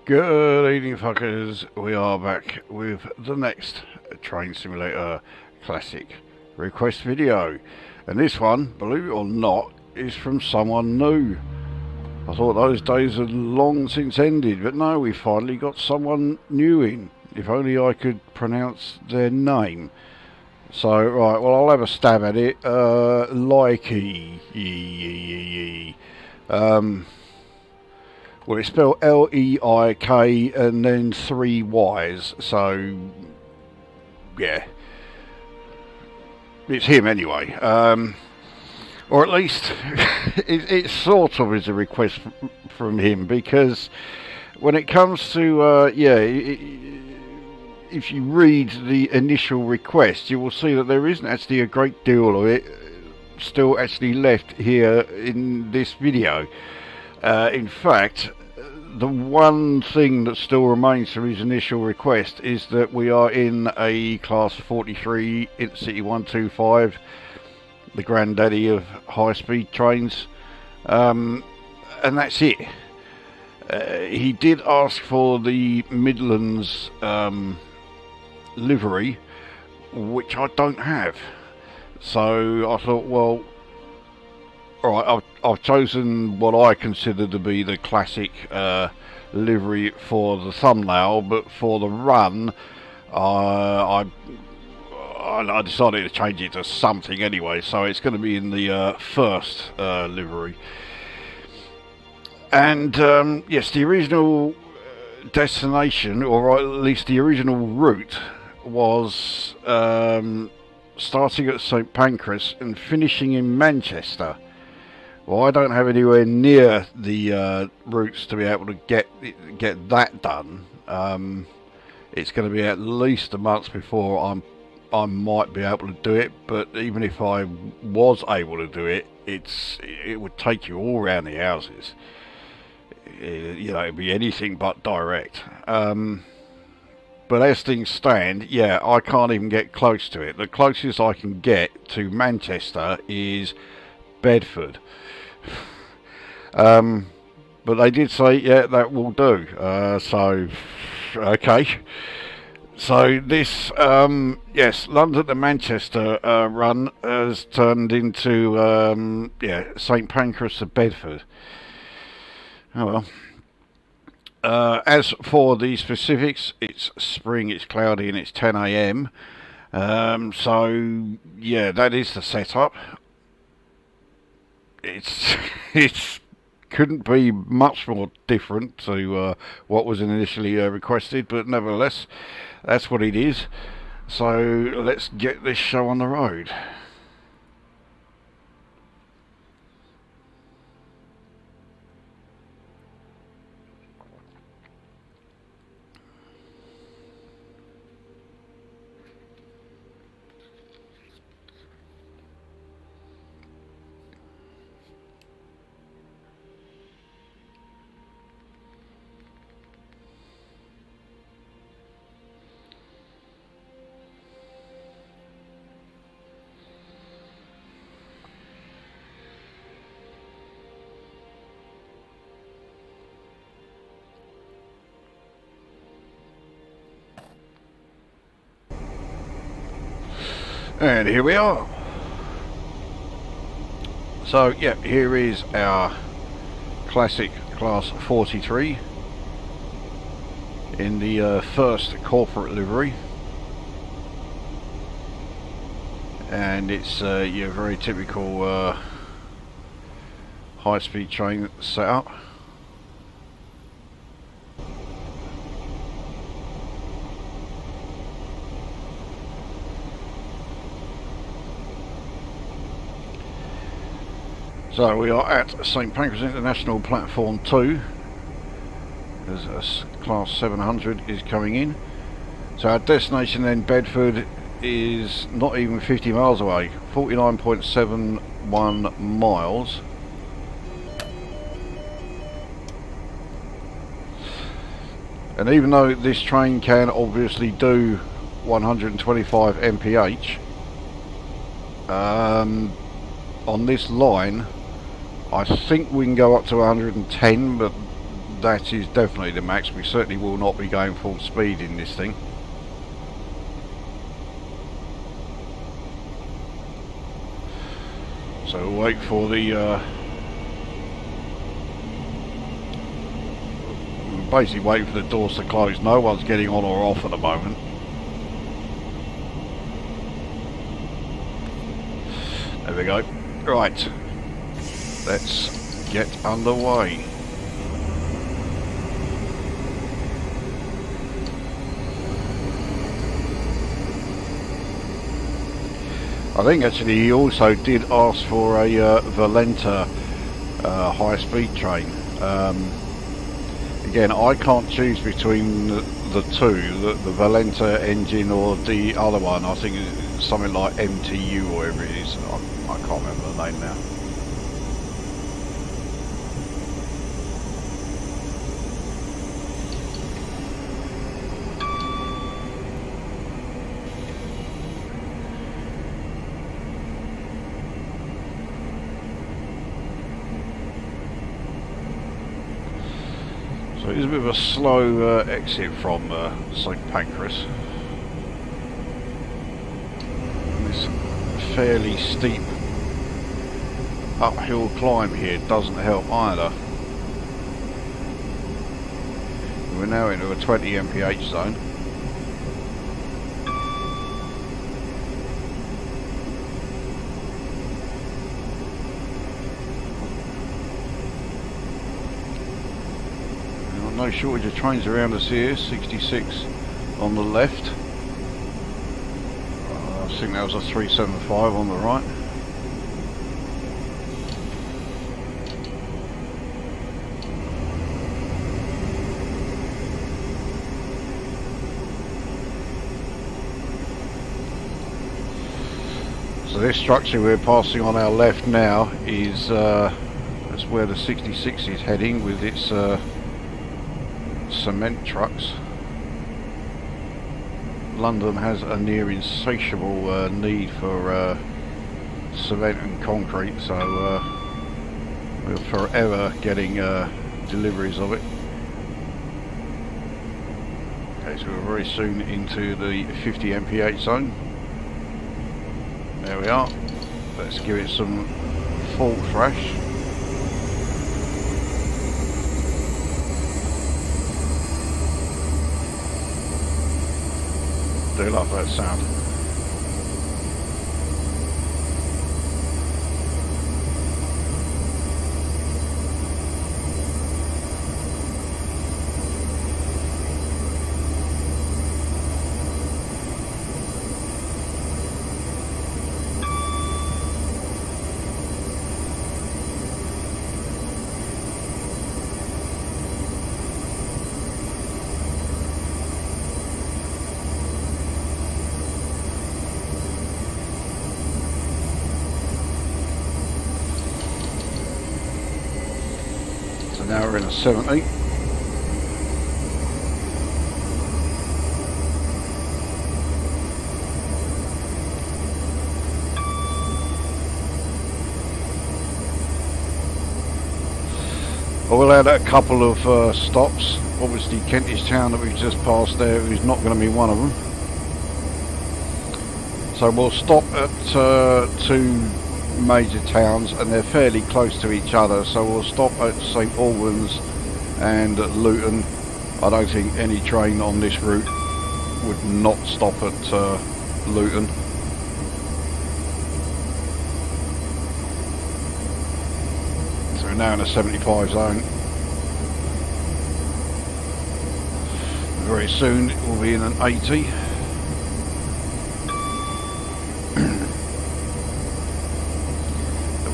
Good evening, fuckers. We are back with the next Train Simulator Classic request video. And this one, believe it or not, is from someone new. I thought those days had long since ended, but no, we finally got someone new in. If only I could pronounce their name. So, right, well, I'll have a stab at it. Leikyyy. Well, it's spelled L-E-I-K and then 3 Y's, so, yeah. It's him anyway. Or at least, it sort of is a request from him, because when it comes to, if you read the initial request, you will see that there isn't actually a great deal of it still actually left here in this video. In fact, the one thing that still remains from his initial request is that we are in a Class 43 InterCity 125, the granddaddy of high-speed trains, and that's it. He did ask for the Midlands livery, which I don't have. So I thought, well, alright, I've chosen what I consider to be the classic livery for the thumbnail, but for the run, I decided to change it to something anyway, so it's going to be in the first livery. And yes, the original destination, or at least the original route, was starting at St Pancras and finishing in Manchester. Well, I don't have anywhere near the routes to be able to get that done. It's going to be at least a month before I might be able to do it. But even if I was able to do it, it would take you all around the houses. You know, it'd be anything but direct. But as things stand, yeah, I can't even get close to it. The closest I can get to Manchester is Bedford. But they did say, yeah, that will do. So, okay. So this, yes, London to Manchester run has turned into, yeah, St Pancras to Bedford. Oh well. As for the specifics, it's spring, it's cloudy, and it's 10 AM. So, yeah, that is the setup. It's couldn't be much more different to what was initially requested, but nevertheless, that's what it is. So let's get this show on the road. And here we are. So, yeah, here is our classic Class 43 in the first corporate livery. And it's your very typical high-speed train setup. So we are at St Pancras International Platform 2 as a Class 700 is coming in. So our destination then, Bedford, is not even 50 miles away, 49.71 miles. And even though this train can obviously do 125 mph, on this line I think we can go up to 110, but that is definitely the max. We certainly will not be going full speed in this thing. So we'll wait for the basically waiting for the doors to close. No one's getting on or off at the moment. There we go. Right, let's get underway. I think actually he also did ask for a Valenta high-speed train. Again, I can't choose between the two, the Valenta engine or the other one. I think it's something like MTU or whatever it is. I can't remember the name now. So it is a bit of a slow exit from St Pancras. And this fairly steep uphill climb here doesn't help either. We're now into a 20 mph zone. No shortage of trains around us here. 66 on the left. I think that was a 375 on the right. So this structure we're passing on our left now is that's where the 66 is heading with its cement trucks. London has a near insatiable need for cement and concrete, so we're forever getting deliveries of it. Okay, so we're very soon into the 50 mph zone. There we are. Let's give it some full thrash. I do love that sound. Now we're in a 70. I will add a couple of stops. Obviously Kentish Town that we've just passed there is not going to be one of them. So we'll stop at two major towns, and they're fairly close to each other, so we'll stop at St Albans and Luton. I don't think any train on this route would not stop at Luton. So we're now in a 75 zone. Very soon it will be in an 80.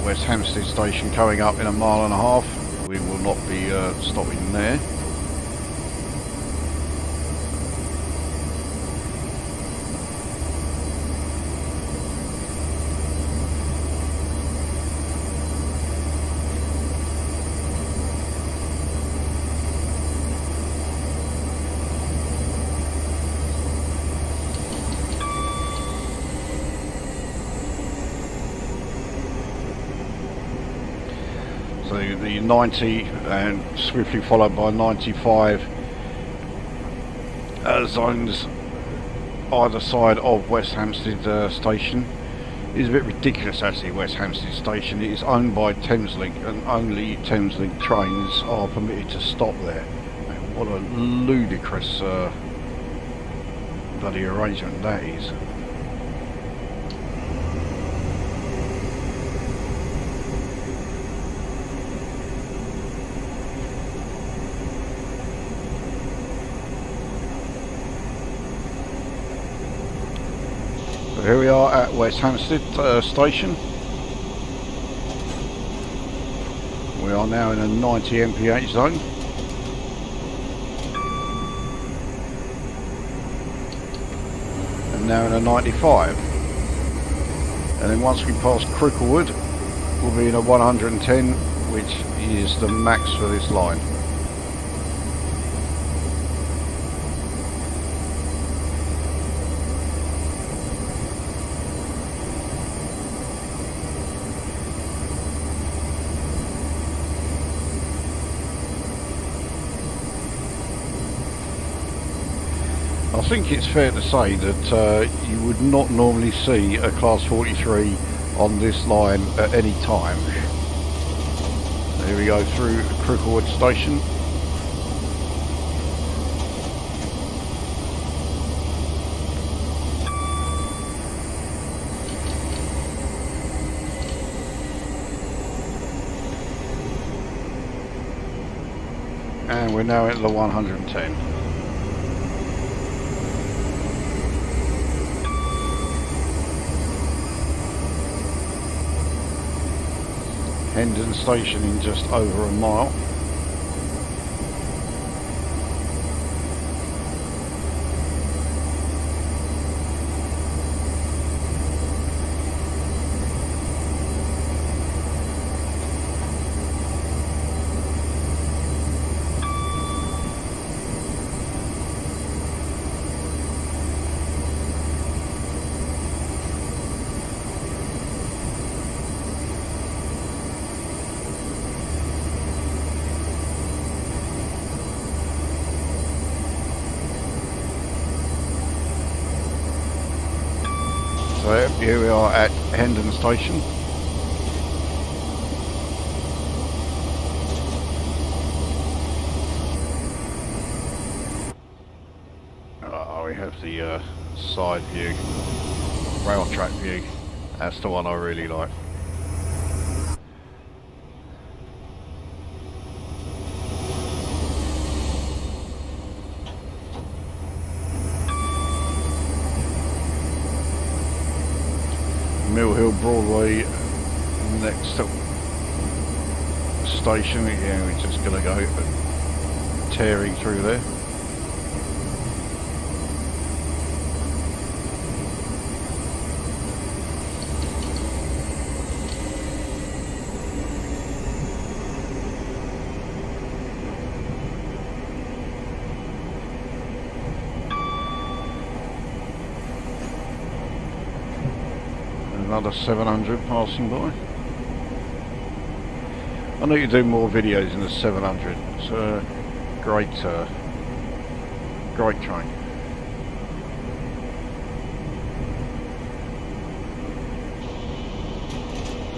West Hampstead station coming up in a mile and a half. We will not be stopping there. to the 90 and swiftly followed by 95 zones either side of West Hampstead station. It is a bit ridiculous actually, West Hampstead station. It is owned by Thameslink and only Thameslink trains are permitted to stop there. What a ludicrous bloody arrangement that is. Here we are at West Hampstead station. We are now in a 90 mph zone. And now in a 95. And then once we pass Cricklewood, we'll be in a 110, which is the max for this line. I think it's fair to say that you would not normally see a Class 43 on this line at any time. Here we go through Cricklewood station. And we're now at the 110. Hendon station in just over a mile. So here we are at Hendon station. We have the side view, rail track view. That's the one I really like. Mill Hill Broadway next up station. Again, we're just going to go tearing through there. Another 700 passing by. I need to do more videos in the 700. It's a great train.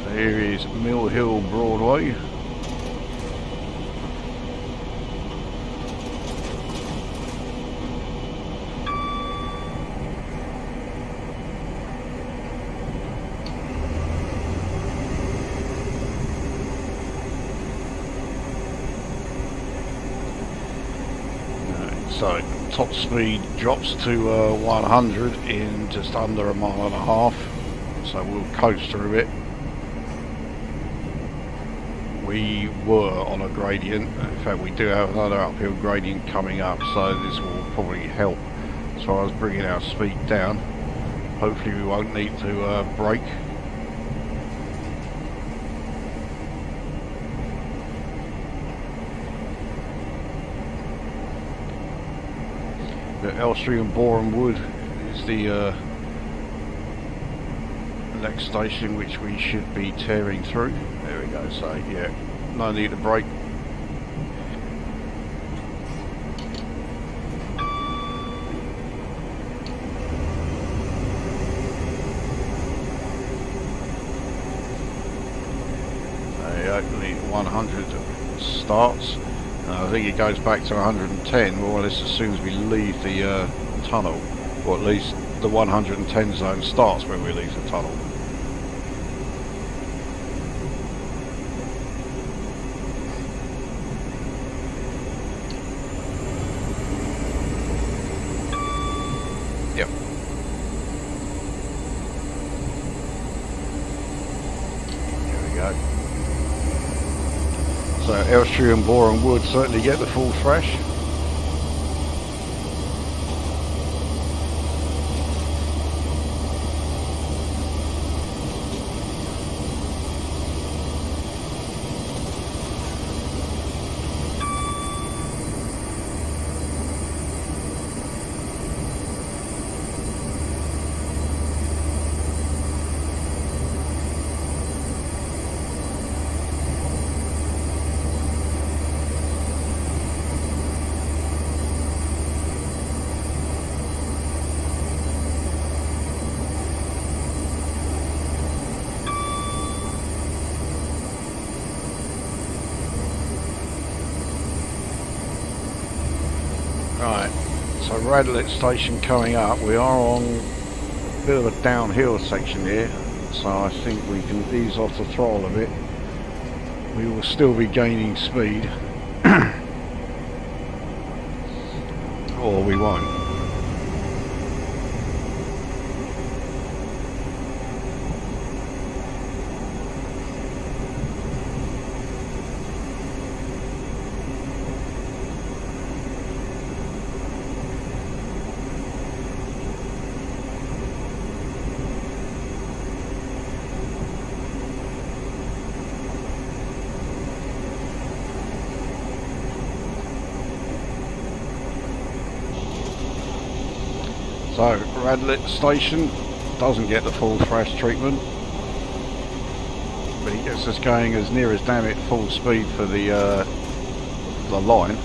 So here is Mill Hill Broadway. So top speed drops to 100 in just under a mile and a half, so we'll coast through it. We were on a gradient. In fact, we do have another uphill gradient coming up, so this will probably help as far as bringing our speed down. Hopefully we won't need to brake. Elstree and Boreham Wood is the next station which we should be tearing through. There we go. So yeah, no need to brake. The 100 starts, and I think it goes back to 110 more or less as soon as we leave the tunnel, or at least the 110 zone starts when we leave the tunnel. Yep. There we go. So Elstree and Boreham Wood certainly get the full thrash. Right, so Radlett station coming up. We are on a bit of a downhill section here, so I think we can ease off the throttle a bit. We will still be gaining speed, or we won't. So Radlett station doesn't get the full thrash treatment, but he gets us going as near as damn it full speed for the line.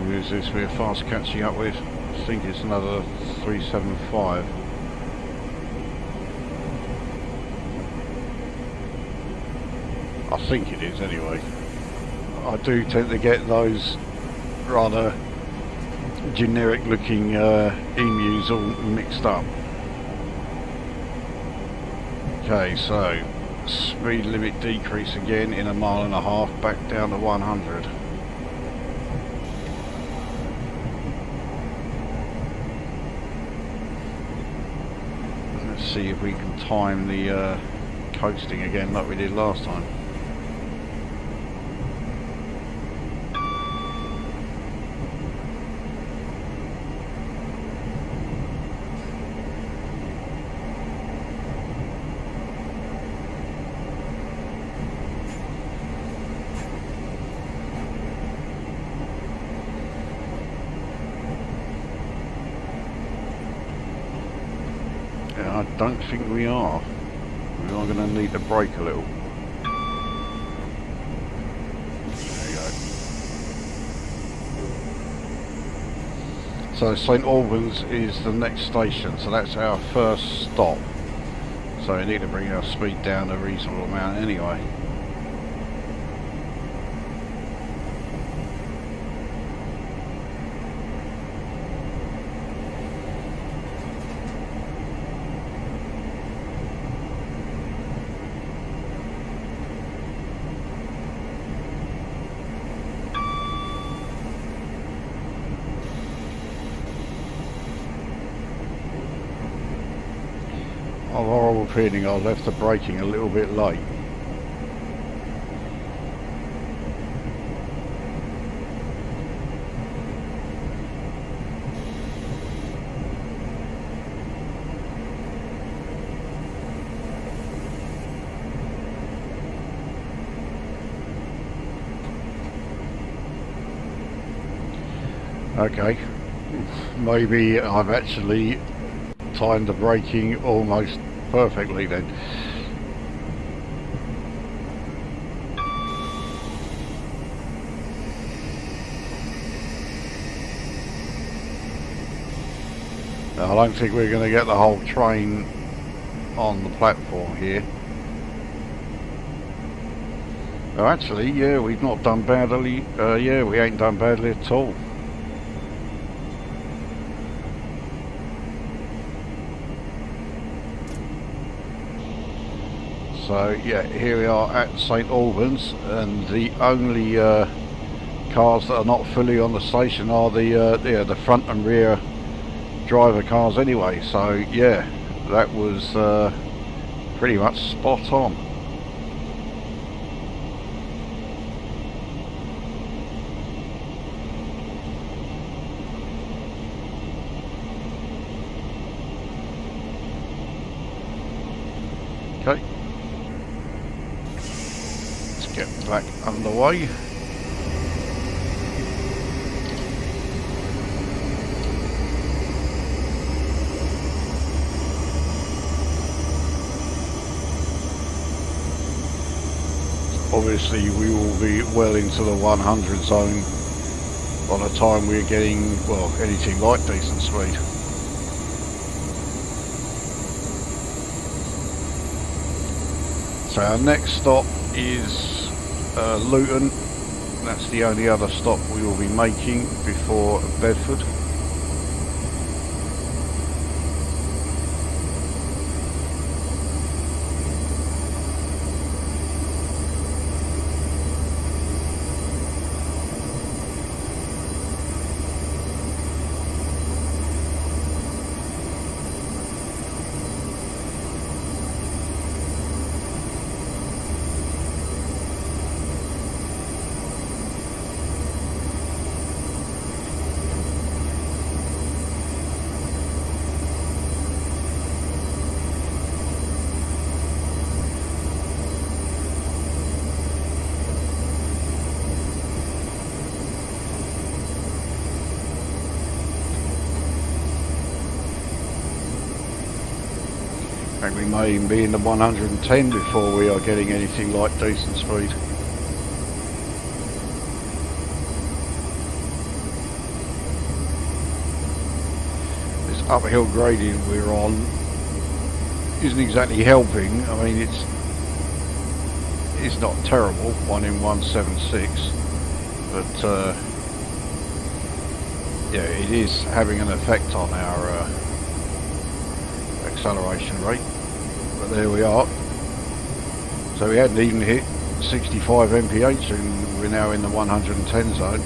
Who's this we're fast catching up with? I think it's another 375. I think it is anyway. I do tend to get those rather generic looking emus all mixed up. Okay, so speed limit decrease again in 1.5 miles, back down to 100. See if we can time the coasting again like we did last time. I don't think we are. We are going to need to brake a little. There you go. So St Albans is the next station, so that's our first stop. So we need to bring our speed down a reasonable amount anyway. A horrible feeling I left the braking a little bit late. Okay, maybe I've actually timed the braking almost perfectly then. I don't think we're going to get the whole train on the platform here. Oh, actually, yeah, we've not done badly. Yeah, we ain't done badly at all. So yeah, here we are at St Albans, and the only cars that are not fully on the station are the front and rear driver cars anyway. So yeah, that was pretty much spot on. Okay, let's get back underway. Obviously we will be well into the 100 zone by the time we're getting, well, anything like decent speed. So our next stop is Luton. That's the only other stop we will be making before Bedford. And we may even be in the 110 before we are getting anything like decent speed. This uphill gradient we're on isn't exactly helping. I mean, it's not terrible, 1 in 176, but yeah, it is having an effect on our acceleration rate. But there we are. So we hadn't even hit 65 mph and we're now in the 110 zone.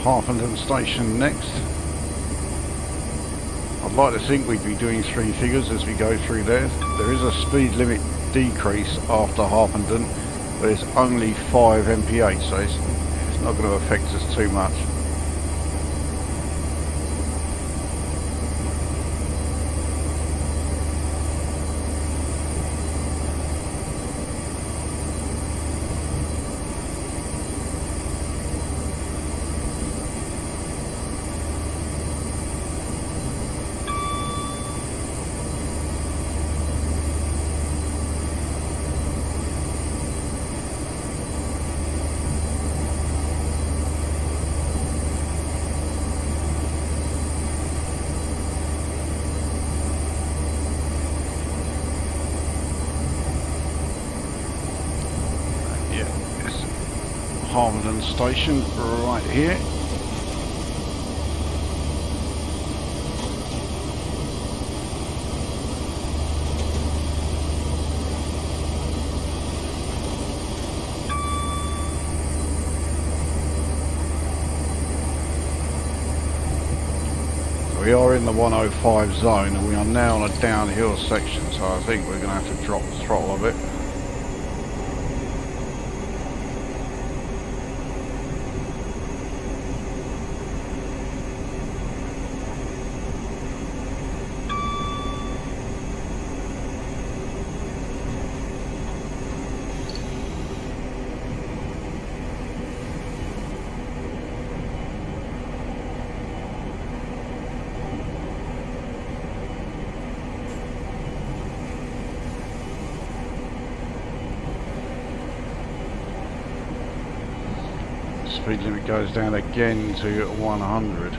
Harpenden station next. I'd like to think we'd be doing 3 figures as we go through there. There is a speed limit decrease after Harpenden, but it's only 5 mph, so it's not going to affect us too much. Harmondon station right here. We are in the 105 zone and we are now on a downhill section, so I think we're going to have to drop the throttle a bit. Speed limit goes down again to 100.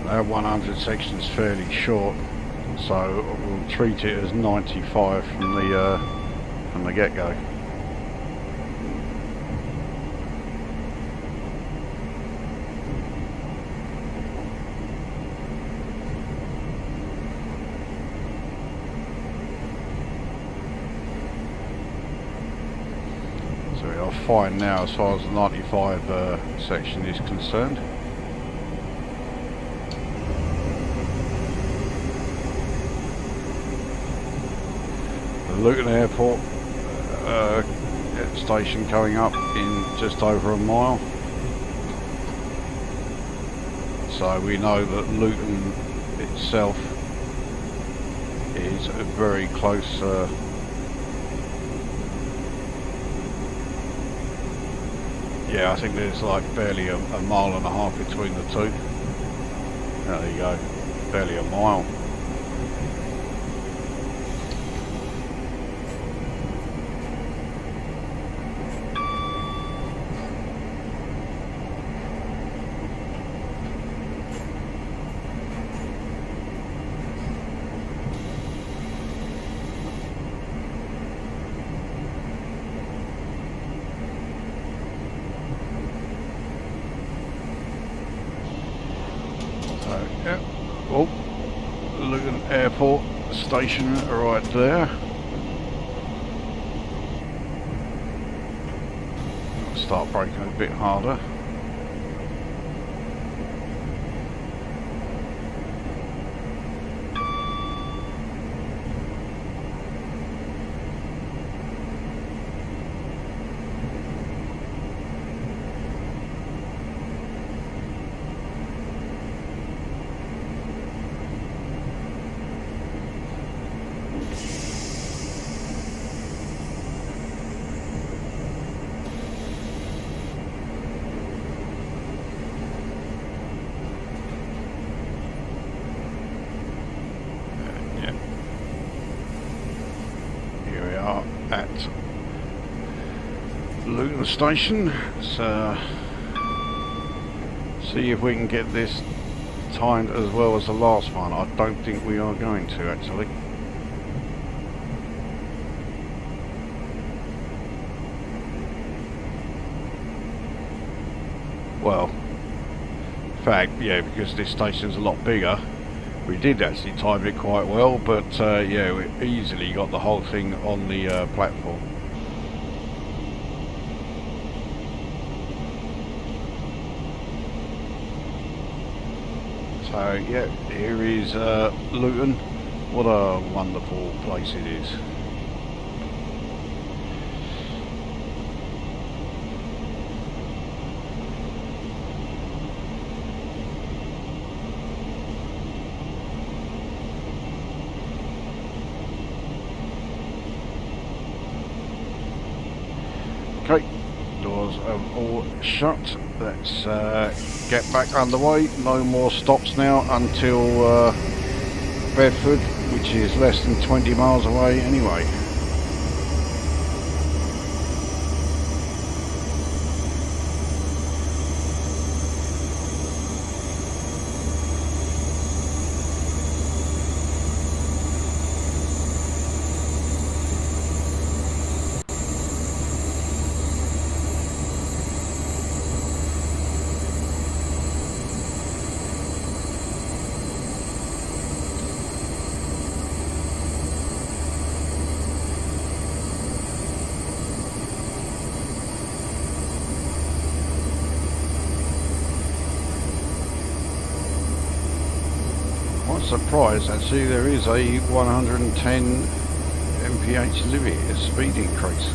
That 100 section is fairly short, so we'll treat it as 95 from the get-go. So we are fine now as far as the 95 section is concerned. The Luton Airport station coming up in just over a mile, so we know that Luton itself is a very close yeah, I think there's like barely a mile and a half between the two. There you go, barely a mile. Yeah. Oh, Luton Airport station right there. I'll start braking a bit harder. At Luton station, so see if we can get this timed as well as the last one. I don't think we are going to actually. Well, in fact, yeah, because this station's a lot bigger, we did actually time it quite well, but yeah, we easily got the whole thing on the platform. So yeah, here is Luton. What a wonderful place it is. Okay, doors are all shut. Let's get back underway. No more stops now until Bedford, which is less than 20 miles away anyway. surprised actually there is a 110 mph limit, a speed increase.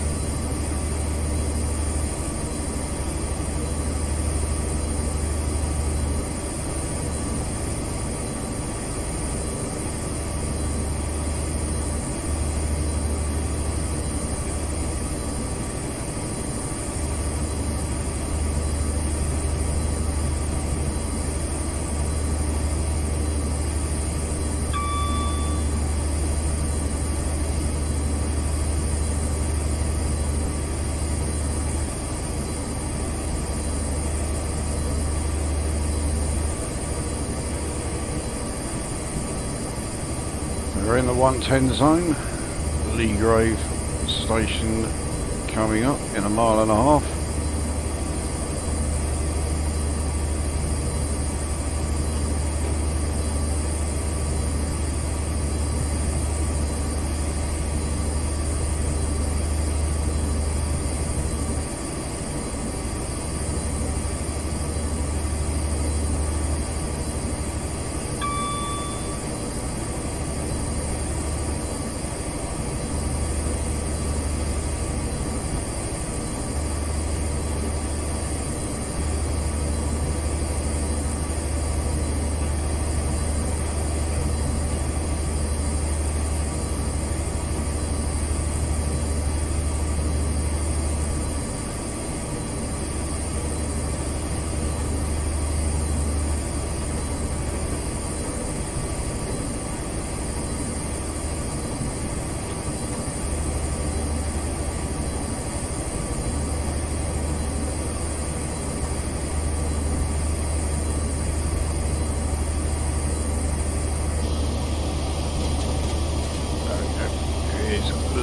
We're in the 110 zone, Leikyyy station coming up in a mile and a half.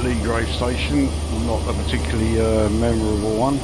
Leikyyy station, not a particularly memorable one.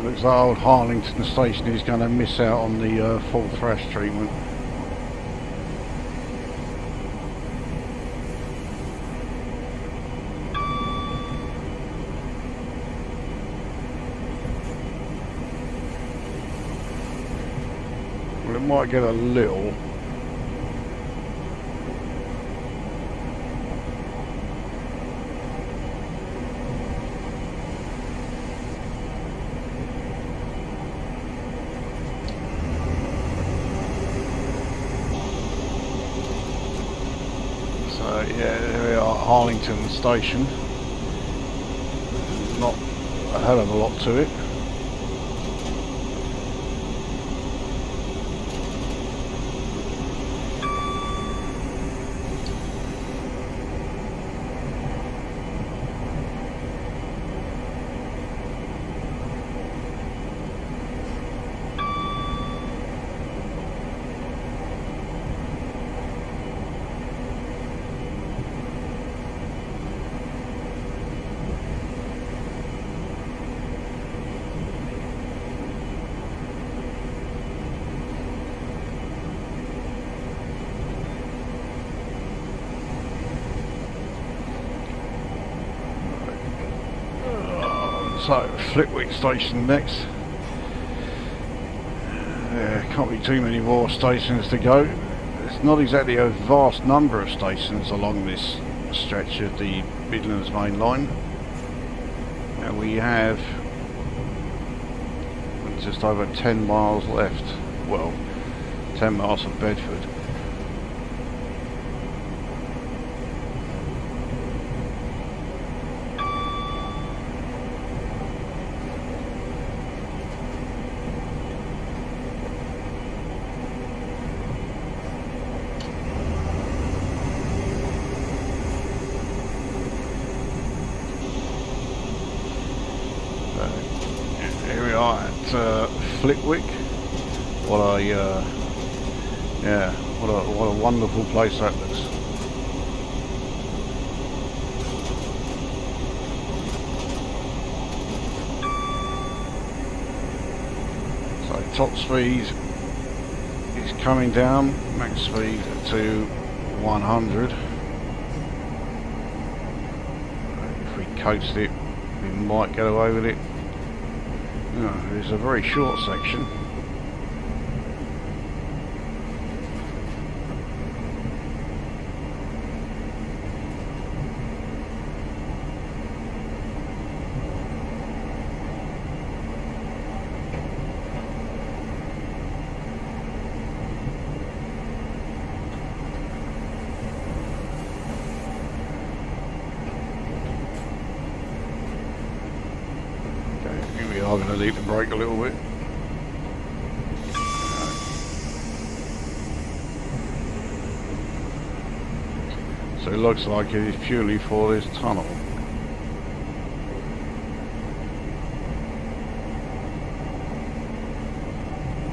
Looks like old Harlington station is going to miss out on the full thrash treatment. Well, it might get a little. Yeah, there we are, Harlington station. Not a hell of a lot to it. So, Flitwick Station next. Can't be too many more stations to go. There's not exactly a vast number of stations along this stretch of the Midlands Main Line. And we have just over 10 miles left. Well, 10 miles of Bedford. Here we are at Flitwick. What a yeah, what a wonderful place that looks. So top speed is coming down, max speed to 100. If we coast it, we might get away with it. It's a very short section. I'm going to need to brake a little bit. So it looks like it is purely for this tunnel.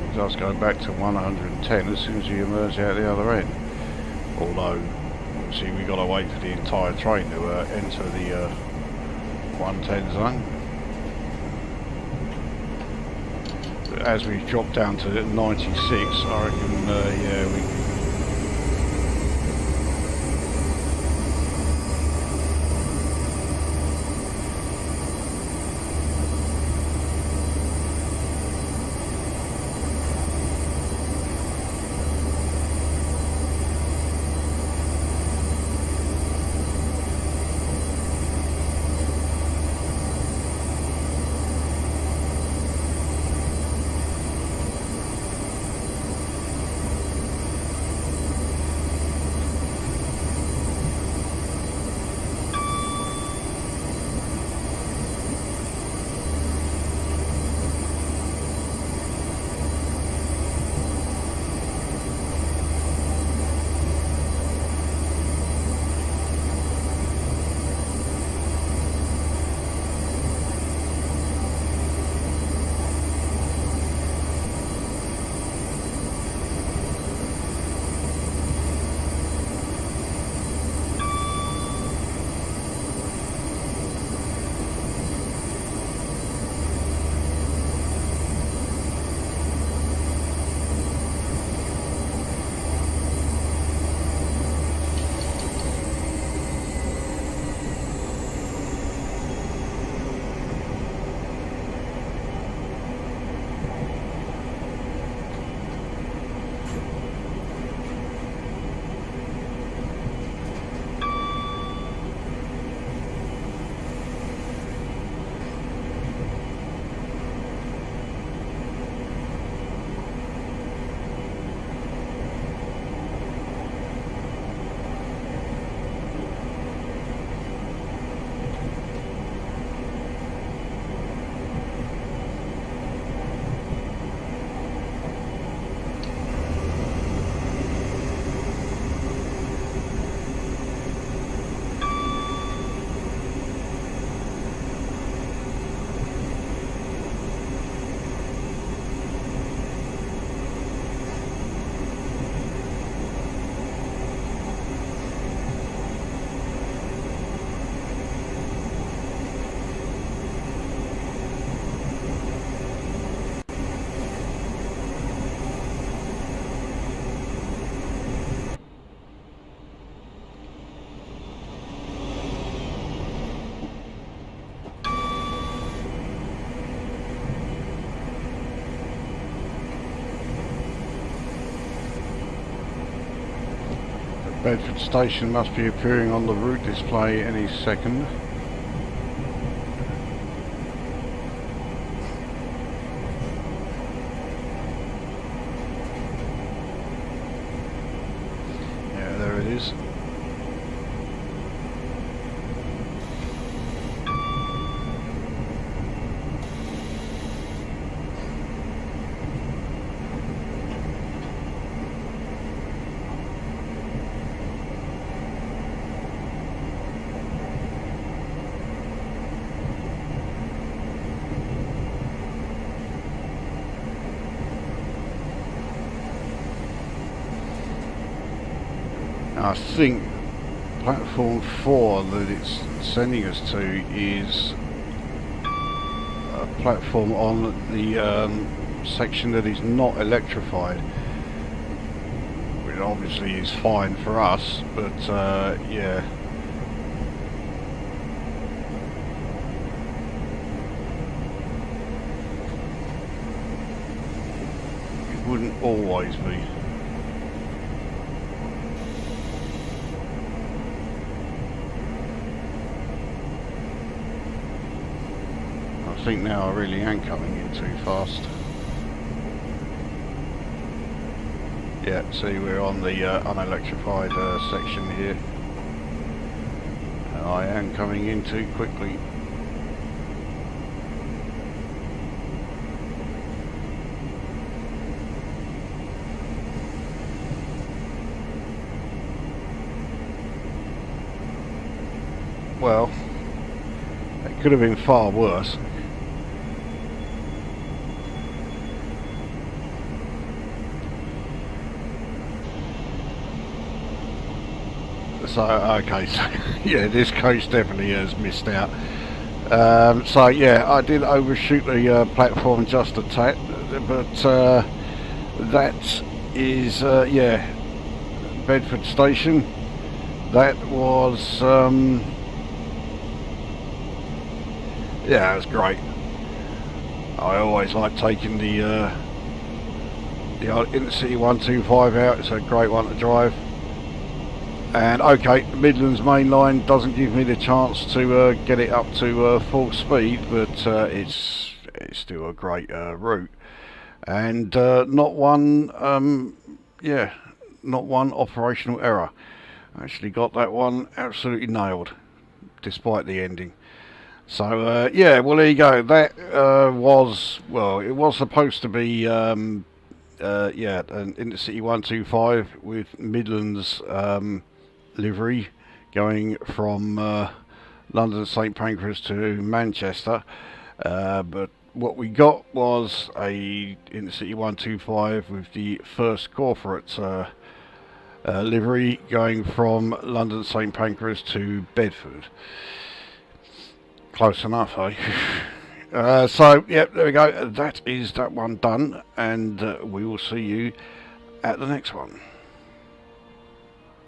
It does go back to 110 as soon as you emerge out the other end. Although, obviously we've got to wait for the entire train to enter the 110 zone. As we drop down to 96, I reckon, yeah, we... Bedford station must be appearing on the route display any second. Yeah, there it is. I think platform 4 that it's sending us to is a platform on the section that is not electrified, which obviously is fine for us, but yeah. It wouldn't always be. I think now I really am coming in too fast. Yeah, see, we're on the unelectrified section here. And I am coming in too quickly. Well, it could have been far worse. So, okay, so yeah, this coach definitely has missed out. So yeah, I did overshoot the platform just a tad, but that is, yeah, Bedford station. That was, yeah, it was great. I always like taking the InterCity 125 out. It's a great one to drive. And okay, the Midlands main line doesn't give me the chance to get it up to full speed, but it's still a great route, and not one, yeah, not one operational error. I actually got that one absolutely nailed, despite the ending. So yeah, well, there you go. That was, well, it was supposed to be yeah, an InterCity 125 with Midlands livery going from London St Pancras to Manchester, but what we got was a InterCity 125 with the first corporate livery going from London St Pancras to Bedford. Close enough, eh? So yeah, there we go. That is that one done, and we will see you at the next one.